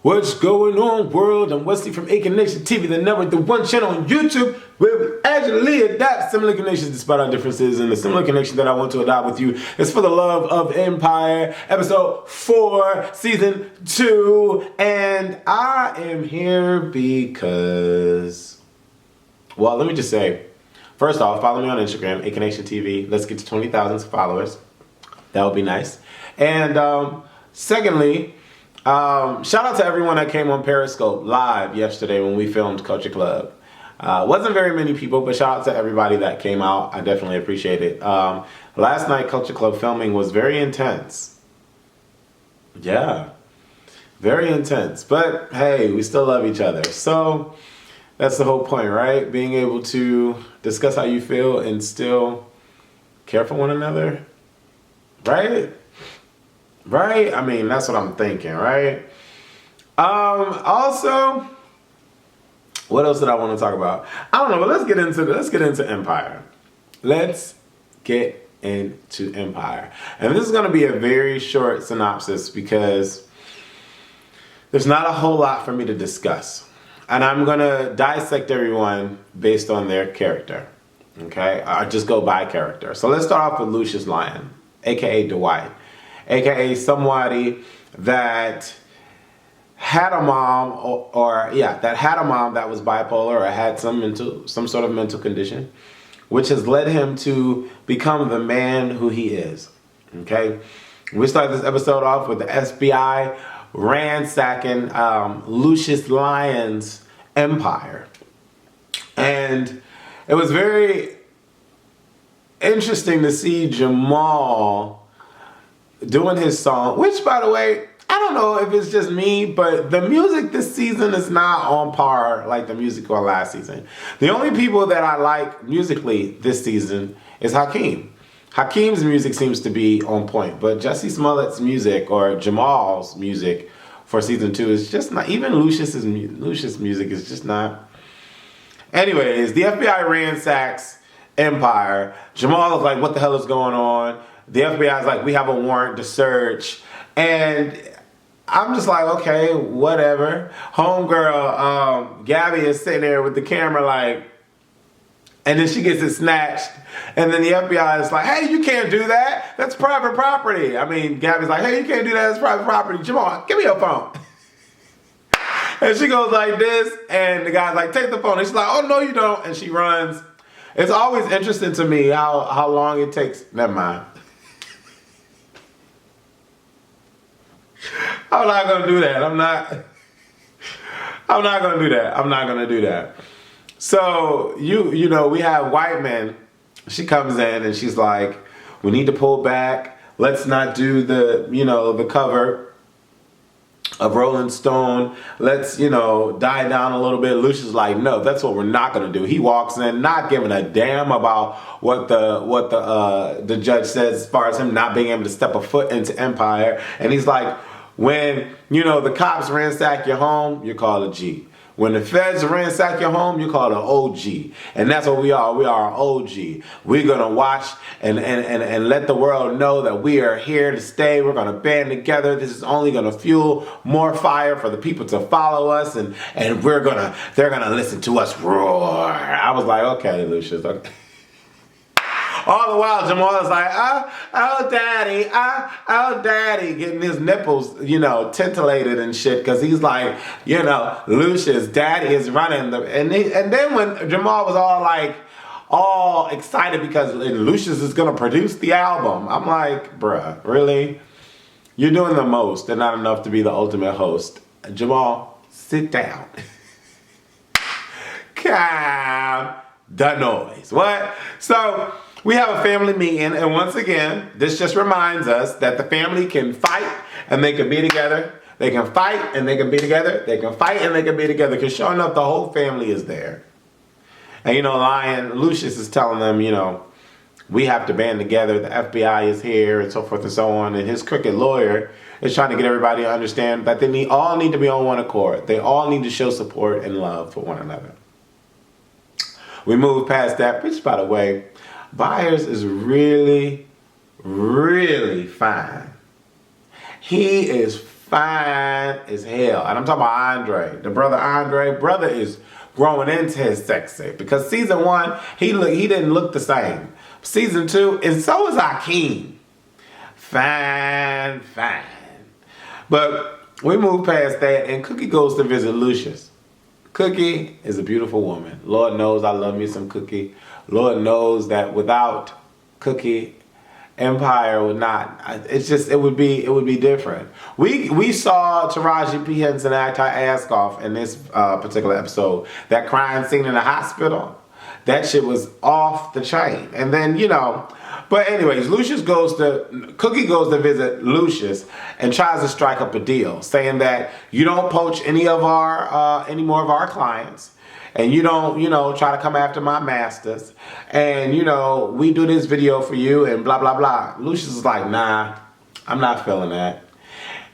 What's going on, world? I'm Wesley from AK Nation TV, the network, the one channel on YouTube where we actually adapt similar connections despite our differences. And the similar connection that I want to adopt with you is for the love of Empire, episode 4, season 2. And I am here because, well, let me just say, first off, follow me on Instagram, AK Nation TV. Let's get to 20,000 followers. That would be nice. And secondly, shout out to everyone that came on Periscope live yesterday when we filmed Culture Club. Wasn't very many people, but shout out to everybody that came out. I definitely appreciate it. Last night Culture Club filming was very intense. Yeah, very intense. But hey, we still love each other. So that's the whole point, right? Being able to discuss how you feel and still care for one another, right? Right? I mean, that's what I'm thinking, right? Also, what else did I want to talk about? I don't know, but let's get into Empire. Let's get into Empire. And this is going to be a very short synopsis because there's not a whole lot for me to discuss. And I'm going to dissect everyone based on their character. Okay? I'll just go by character. So let's start off with Lucious Lyons, aka Dwight. AKA somebody that had a mom that had a mom that was bipolar or had some sort of mental condition, which has led him to become the man who he is. Okay? We start this episode off with the FBI ransacking Lucious Lyons' empire. And it was very interesting to see Jamal doing his song, which, by the way, I don't know if it's just me, but the music this season is not on par like the music on last season. The only people that I like musically this season is Hakeem. Hakeem's music seems to be on point, but Jussie Smollett's music or Jamal's music for season 2 is just not, even Lucious music is just not. Anyways, the FBI ransacks Empire. Jamal is like, what the hell is going on? The FBI is like, we have a warrant to search. And I'm just like, okay, whatever. Homegirl, Gabby is sitting there with the camera like, and then she gets it snatched. And then the FBI is like, hey, you can't do that. That's private property. I mean, Gabby's like, hey, you can't do that. That's private property. Jamal, give me your phone. And she goes like this. And the guy's like, take the phone. And she's like, oh, no, you don't. And she runs. It's always interesting to me how long it takes. Never mind. I'm not gonna do that. I'm not gonna do that. I'm not gonna do that. So you know, we have White Man. She comes in and she's like, we need to pull back. Let's not do the cover of Rolling Stone. Let's, die down a little bit. Lucious is like, no, that's what we're not gonna do. He walks in, not giving a damn about what the judge says as far as him not being able to step a foot into Empire. And he's like, when, the cops ransack your home, you call a G. When the feds ransack your home, you call it an OG. And that's what we are. We are an OG. We're going to watch and let the world know that we are here to stay. We're going to band together. This is only going to fuel more fire for the people to follow us. And they're going to listen to us roar. I was like, okay, Lucious, okay. All the while, Jamal is like, oh, daddy, getting his nipples, titillated and shit, because he's like, Lucious, daddy is running. And then when Jamal was all excited because Lucious is going to produce the album, I'm like, bruh, really? You're doing the most and not enough to be the ultimate host. Jamal, sit down. Calm the noise. What? So we have a family meeting, and once again, this just reminds us that the family can fight and they can be together. They can fight and they can be together. They can fight and they can be together. Because sure enough, the whole family is there. And Lucious is telling them, we have to band together. The FBI is here and so forth and so on. And his crooked lawyer is trying to get everybody to understand that they all need to be on one accord. They all need to show support and love for one another. We move past that, which, by the way, Byers is really, really fine. He is fine as hell. And I'm talking about Andre. The brother Andre. Brother is growing into his sexy. Because season 1, he didn't look the same. Season 2, and so is Akeem. Fine. But we move past that, and Cookie goes to visit Lucious. Cookie is a beautiful woman. Lord knows I love me some Cookie. Lord knows that without Cookie, Empire would not. It would be different. We saw Taraji P. Henson act her ass off in this particular episode. That crime scene in the hospital, that shit was off the chain. And then, but anyways, Cookie goes to visit Lucious and tries to strike up a deal, saying that you don't poach any more of our clients. And you don't, try to come after my masters. And, we do this video for you and blah, blah, blah. Lucious is like, nah, I'm not feeling that.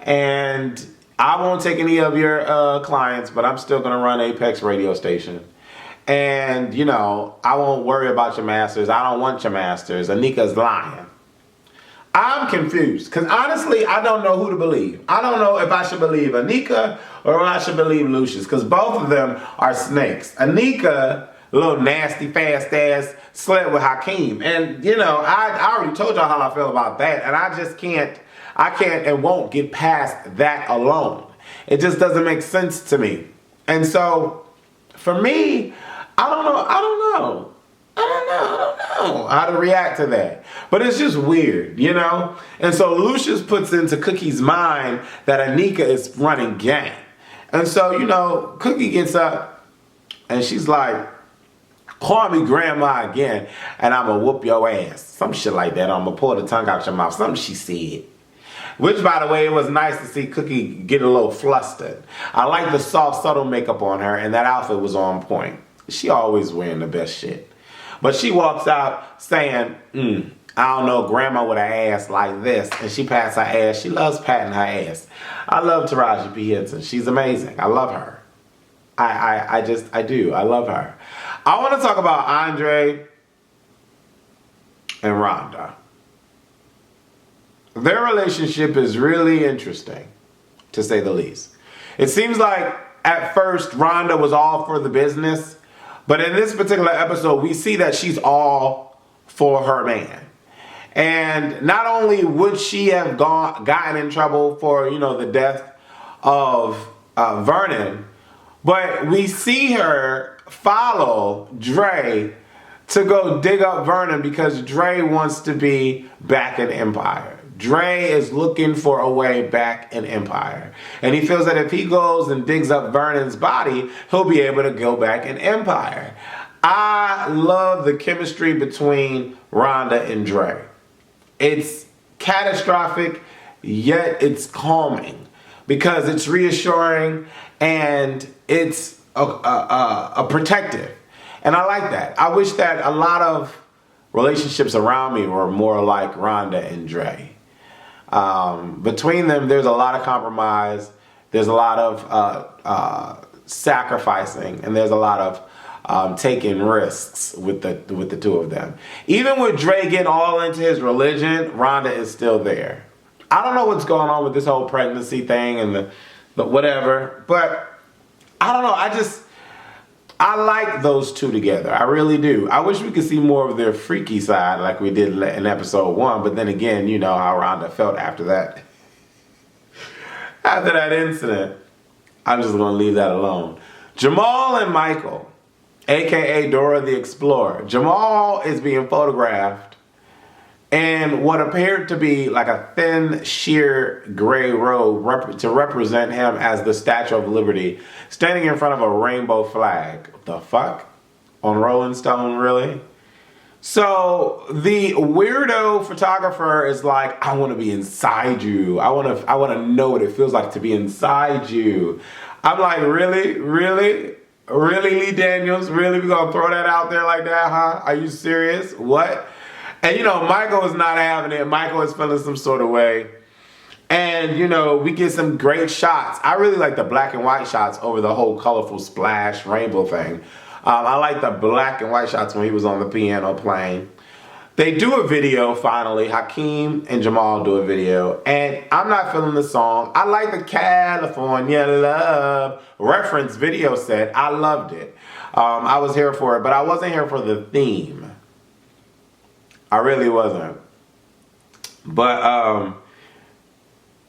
And I won't take any of your clients, but I'm still going to run Apex radio station. And, I won't worry about your masters. I don't want your masters. Anika's lying. I'm confused because honestly, I don't know who to believe. I don't know if I should believe Anika or I should believe Lucious because both of them are snakes. Anika, a little nasty, fast ass, slept with Hakeem. And, I already told y'all how I feel about that. And I just can't and won't get past that alone. It just doesn't make sense to me. And so, for me, I don't know how to react to that. But it's just weird, And so Lucious puts into Cookie's mind that Anika is running game. And so, Cookie gets up and she's like, call me grandma again and I'm going to whoop your ass. Some shit like that. I'm going to pull the tongue out your mouth. Something she said. Which, by the way, it was nice to see Cookie get a little flustered. I like the soft, subtle makeup on her and that outfit was on point. She always wearing the best shit. But she walks out saying, I don't know, grandma with an ass like this. And she pats her ass. She loves patting her ass. I love Taraji P. Henson. She's amazing. I love her. I do. I love her. I want to talk about Andre and Rhonda. Their relationship is really interesting, to say the least. It seems like at first Rhonda was all for the business. But in this particular episode, we see that she's all for her man. And not only would she have gotten in trouble for, the death of Vernon, but we see her follow Dre to go dig up Vernon because Dre wants to be back in Empire. Dre is looking for a way back in Empire. And he feels that if he goes and digs up Vernon's body, he'll be able to go back in Empire. I love the chemistry between Rhonda and Dre. It's catastrophic, yet it's calming. Because it's reassuring and it's a protective. And I like that. I wish that a lot of relationships around me were more like Rhonda and Dre. Between them, there's a lot of compromise, there's a lot of sacrificing, and there's a lot of taking risks with the two of them. Even with Dre getting all into his religion, Rhonda is still there. I don't know what's going on with this whole pregnancy thing and the whatever, but I don't know. I like those two together. I really do. I wish we could see more of their freaky side like we did in episode 1. But then again, you know how Rhonda felt after that. After that incident. I'm just going to leave that alone. Jamal and Michael, a.k.a. Dora the Explorer. Jamal is being photographed in what appeared to be like a thin, sheer gray robe to represent him as the Statue of Liberty, standing in front of a rainbow flag. What the fuck? On Rolling Stone, really? So the weirdo photographer is like, I want to be inside you. I want to know what it feels like to be inside you. I'm like, really? Really? Really, Lee Daniels? Really? We gonna throw that out there like that, huh? Are you serious? What? And you know, Michael is not having it. Michael is feeling some sort of way. And you know, we get some great shots. I really like the black and white shots over the whole colorful splash rainbow thing. I like the black and white shots when he was on the piano playing. They do a video finally. Hakeem and Jamal do a video. And I'm not feeling the song. I like the California Love reference video set. I loved it. I was here for it, but I wasn't here for the theme. I really wasn't. But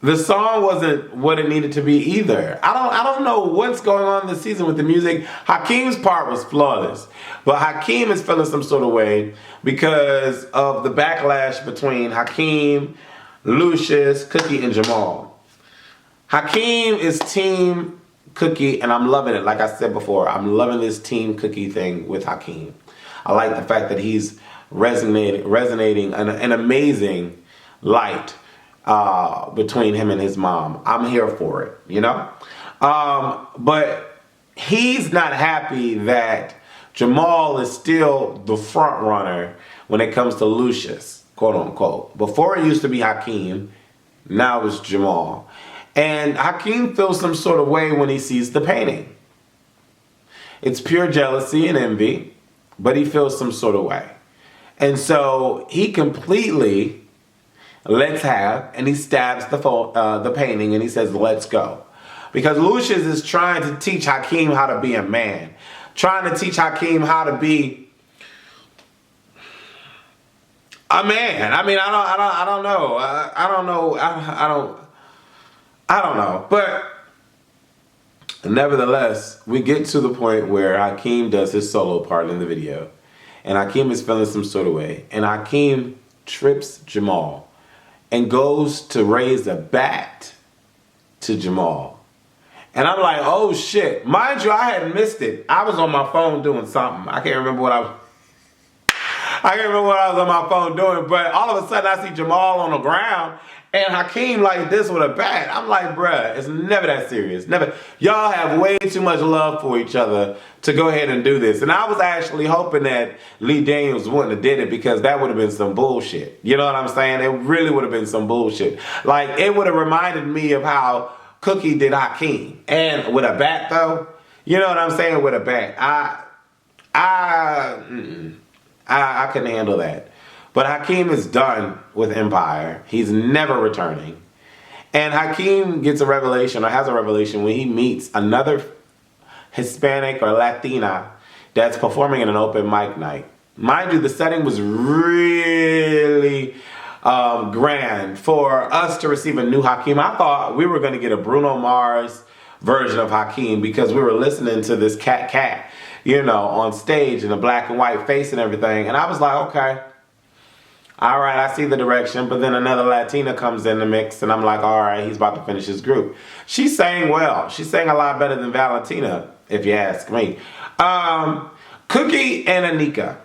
the song wasn't what it needed to be either. I don't know what's going on this season with the music. Hakeem's part was flawless. But Hakeem is feeling some sort of way because of the backlash between Hakeem, Lucious, Cookie, and Jamal. Hakeem is team Cookie, and I'm loving it. Like I said before, I'm loving this team Cookie thing with Hakeem. I like the fact that he's resonating an amazing light between him and his mom. I'm here for it, you know? But he's not happy that Jamal is still the front runner when it comes to Lucious, quote unquote. Before it used to be Hakeem, now it's Jamal. And Hakeem feels some sort of way when he sees the painting. It's pure jealousy and envy, but he feels some sort of way. And so he completely lets have, and he stabs the painting, and he says, let's go. Because Lucious is trying to teach Hakeem how to be a man. Trying to teach Hakeem how to be a man. I mean, I don't know. I don't know. But nevertheless, we get to the point where Hakeem does his solo part in the video. And Hakeem is feeling some sort of way. And Hakeem trips Jamal and goes to raise a bat to Jamal. And I'm like, oh shit. Mind you, I had missed it. I was on my phone doing something. I can't remember what I was on my phone doing, but all of a sudden I see Jamal on the ground and Hakeem like this with a bat. I'm like, bruh, it's never that serious. Never. Y'all have way too much love for each other to go ahead and do this. And I was actually hoping that Lee Daniels wouldn't have did it because that would have been some bullshit. You know what I'm saying? It really would have been some bullshit. Like, it would have reminded me of how Cookie did Hakeem. And with a bat, though, you know what I'm saying? With a bat. I couldn't handle that. But Hakeem is done with Empire. He's never returning. And Hakeem gets a revelation, or has a revelation, when he meets another Hispanic or Latina that's performing in an open mic night. Mind you, the setting was really grand for us to receive a new Hakeem. I thought we were going to get a Bruno Mars version of Hakeem because we were listening to this cat, you know, on stage in a black and white face and everything. And I was like, okay, all right, I see the direction. But then another Latina comes in the mix and I'm like, all right, he's about to finish his group. She sang well. She sang a lot better than Valentina, if you ask me. Cookie and Anika.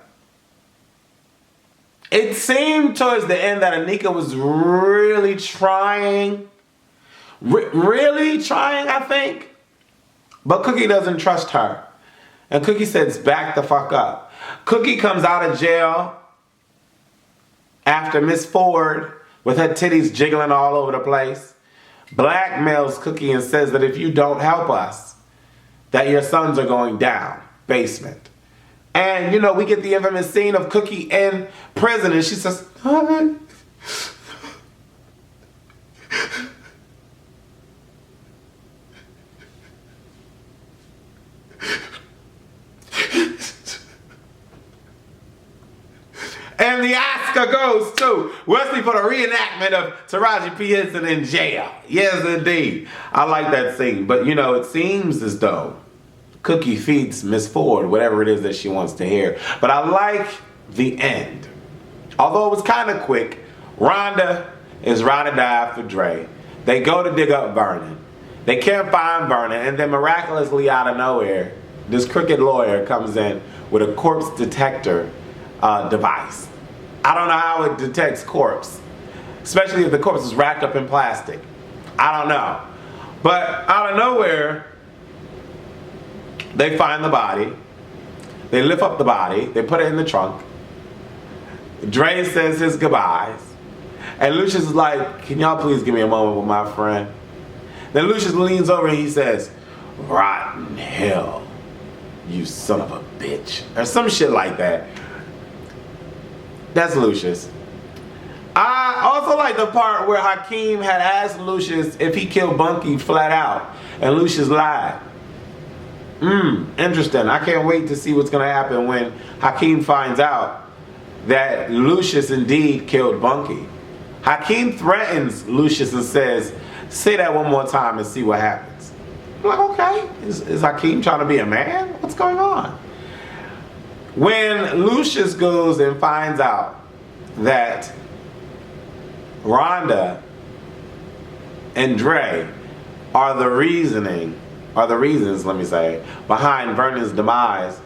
It seemed towards the end that Anika was really trying. Really trying, I think. But Cookie doesn't trust her. And Cookie says, back the fuck up. Cookie comes out of jail after Miss Ford, with her titties jiggling all over the place, blackmails Cookie and says that if you don't help us, that your sons are going down. Basement. And, you know, we get the infamous scene of Cookie in prison, and she says, and the Oscar goes to Wesley for the reenactment of Taraji P. Henson in jail. Yes, indeed. I like that scene. But, you know, it seems as though Cookie feeds Miss Ford whatever it is that she wants to hear. But I like the end. Although it was kind of quick, Rhonda is ride or die for Dre. They go to dig up Vernon. They can't find Vernon. And then miraculously out of nowhere, this crooked lawyer comes in with a corpse detector device. I don't know how it detects corpse, especially if the corpse is wrapped up in plastic. I don't know. But out of nowhere, they find the body. They lift up the body. They put it in the trunk. Dre says his goodbyes. And Lucious is like, can y'all please give me a moment with my friend? Then Lucious leans over and he says, rotten hell, you son of a bitch. Or some shit like that. That's Lucious. I also like the part where Hakeem had asked Lucious if he killed Bunky flat out. And Lucious lied. Interesting. I can't wait to see what's going to happen when Hakeem finds out that Lucious indeed killed Bunky. Hakeem threatens Lucious and says, say that one more time and see what happens. I'm like, okay. Is Hakeem trying to be a man? What's going on? When Lucious goes and finds out that Rhonda and Dre are the reasons, behind Vernon's demise,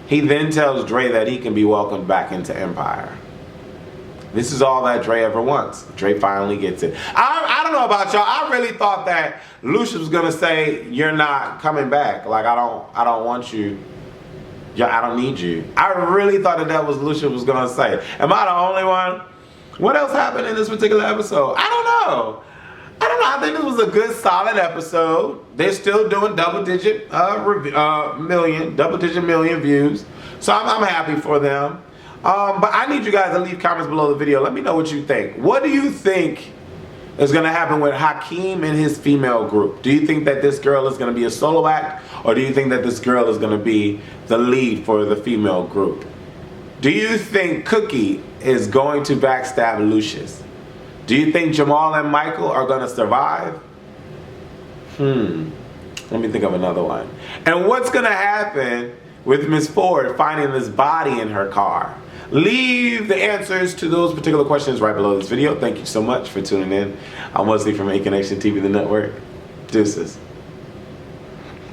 he then tells Dre that he can be welcomed back into Empire. This is all that Dre ever wants. Dre finally gets it. I don't know about y'all. I really thought that Lucious was gonna say, you're not coming back. Like, I don't want you. Yeah, I don't need you. I really thought that was Lucious was gonna say. Am I the only one? What else happened in this particular episode? I don't know. I think this was a good, solid episode. They're still doing double-digit million views. So I'm happy for them. But I need you guys to leave comments below the video. Let me know what you think. What do you think is going to happen with Hakeem and his female group? Do you think that this girl is going to be a solo act? Or do you think that this girl is going to be the lead for the female group? Do you think Cookie is going to backstab Lucious? Do you think Jamal and Michael are going to survive? Let me think of another one. And what's going to happen with Miss Ford finding this body in her car? Leave the answers to those particular questions right below this video. Thank you so much for tuning in. I'm Wesley from A Connection TV, the network. Deuces.